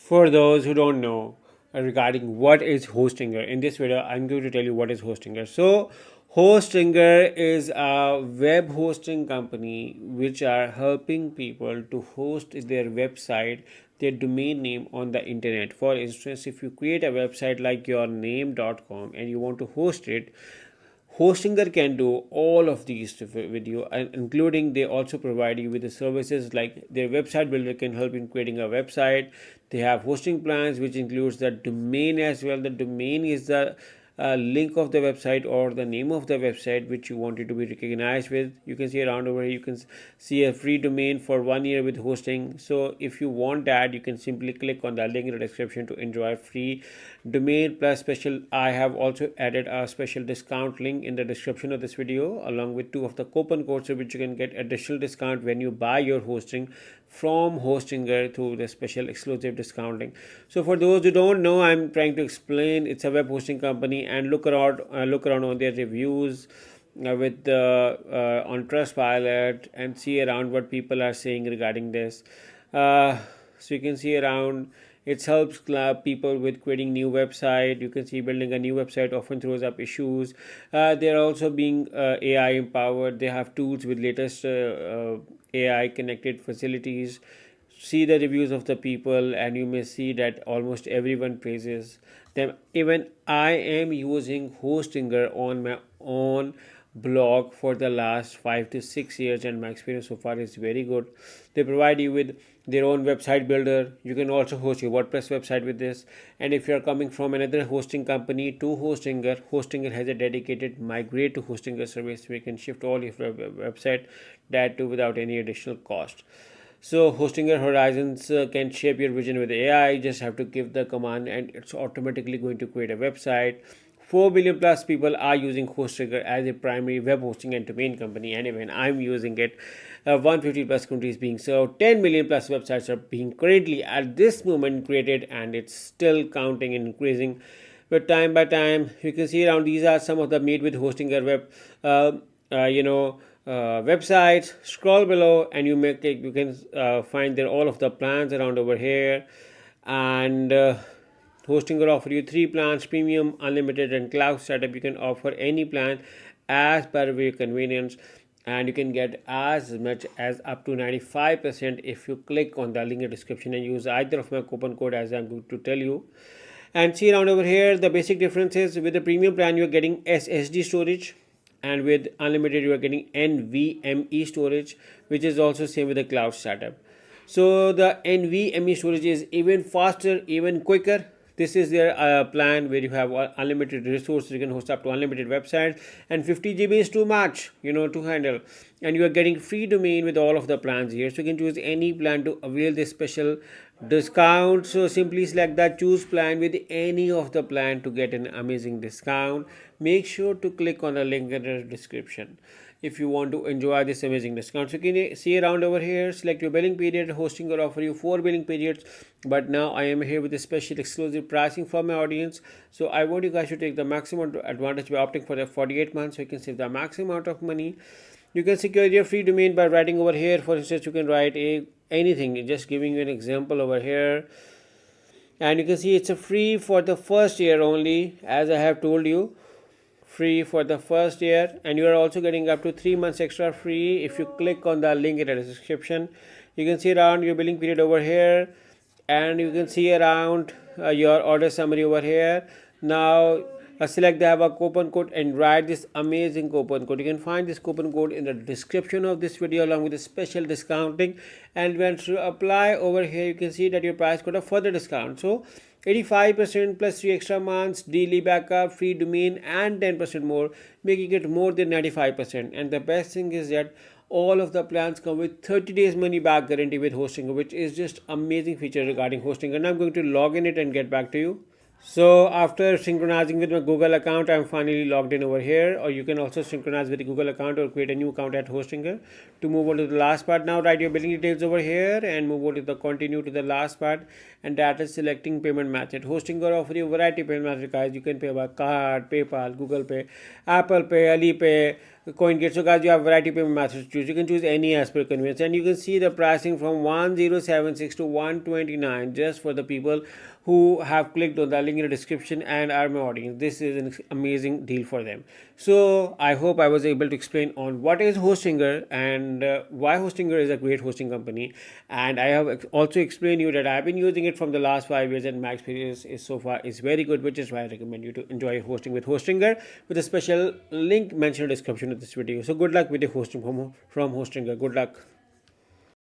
For those who don't know regarding what is Hostinger, in this video I'm going to tell you what is Hostinger. So Hostinger is a web hosting company which are helping people to host their website, their domain name on the internet. For instance, if you create a website like yourname.com and you want to host it, Hostinger can do all of these with you, and including they also provide you with the services like their website builder can help in creating a website. They have hosting plans which includes the domain as well. The domain is the link of the website or the name of the website which you want it to be recognized with. You can see around over here, you can see a free domain for 1 year with hosting. So if you want that, you can simply click on the link in the description to enjoy free domain plus special. I have also added a special discount link in the description of this video along with 2 of the coupon codes which you can get additional discount when you buy your hosting from Hostinger through the special exclusive discounting. So for those who don't know, I'm trying to explain. It's a web hosting company, and look around on their reviews with on Trustpilot and see around what people are saying regarding this. So you can see around it helps people with creating new website. You can see building a new website often throws up issues. They're also being AI empowered. They have tools with latest AI connected facilities. See the reviews of the people and you may see that almost everyone praises them. Even I am using Hostinger on my own blog for the last 5 to 6 years and my experience so far is very good. They provide you with their own website builder. You can also host your WordPress website with this. And if you are coming from another hosting company to Hostinger has a dedicated migrate to Hostinger service where you can shift all your website, that too without any additional cost. So Hostinger Horizons can shape your vision with AI. You just have to give the command and it's automatically going to create a website. 4 billion plus people are using Hostinger as a primary web hosting and domain company, and even I'm using it. 150 plus countries being served, 10 million plus websites are being currently at this moment created, and it's still counting and increasing but time by time. You can see around these are some of the made with Hostinger web websites. Scroll below and you can find there all of the plans around over here. And Hostinger offer you 3 plans: premium, unlimited and cloud setup. You can offer any plan as per your convenience, and you can get as much as up to 95% if you click on the link in the description and use either of my coupon code as I'm going to tell you. And see around over here, the basic difference is with the premium plan you're getting SSD storage, and with unlimited you are getting NVMe storage, which is also same with the cloud setup. So the NVMe storage is even faster, even quicker. This is their plan where you have unlimited resources. You can host up to unlimited websites, and 50 GB is too much, to handle. And you are getting free domain with all of the plans here. So you can choose any plan to avail this special discount. So simply select that choose plan with any of the plan to get an amazing discount. Make sure to click on the link in the description if you want to enjoy this amazing discount. So you can see around over here, select your billing period. Hostinger offer you 4 billing periods, but now I am here with a special exclusive pricing for my audience. So I want you guys to take the maximum advantage by opting for the 48 months, so you can save the maximum amount of money. You can secure your free domain by writing over here. For instance, you can write anything, just giving you an example over here. And you can see it's a free for the first year only, as I have told you, free for the first year, and you are also getting up to 3 months extra free if you click on the link in the description. You can see around your billing period over here, and you can see around your order summary over here. Now select the have a coupon code and write this amazing coupon code. You can find this coupon code in the description of this video along with the special discounting, and when you apply over here you can see that your price got a further discount. So 85% plus 3 extra months, daily backup, free domain, and 10% more, making it more than 95%. And the best thing is that all of the plans come with 30 days money back guarantee with Hostinger, which is just amazing feature regarding Hostinger. And I'm going to log in it and get back to you. So after synchronizing with my Google account, I'm finally logged in over here. Or you can also synchronize with the Google account or create a new account at Hostinger. To move on to the last part, now write your billing details over here and move on to the continue to the last part, and that is selecting payment method. Hostinger offer you a variety of payment methods, guys. You can pay by card, PayPal, Google Pay, Apple Pay, Alipay, CoinGate. So guys, you have variety of payment methods to choose. You can choose any as per convenience, and you can see the pricing from 1076 to 129 just for the people who have clicked on the link in the description and are my audience. This is an amazing deal for them. So I hope I was able to explain on what is Hostinger and why Hostinger is a great hosting company. And I have also explained you that I've been using it from the last 5 years, and my experience is so far is very good, which is why I recommend you to enjoy hosting with Hostinger, with a special link mentioned in the description of this video. So good luck with your hosting from Hostinger. Good luck.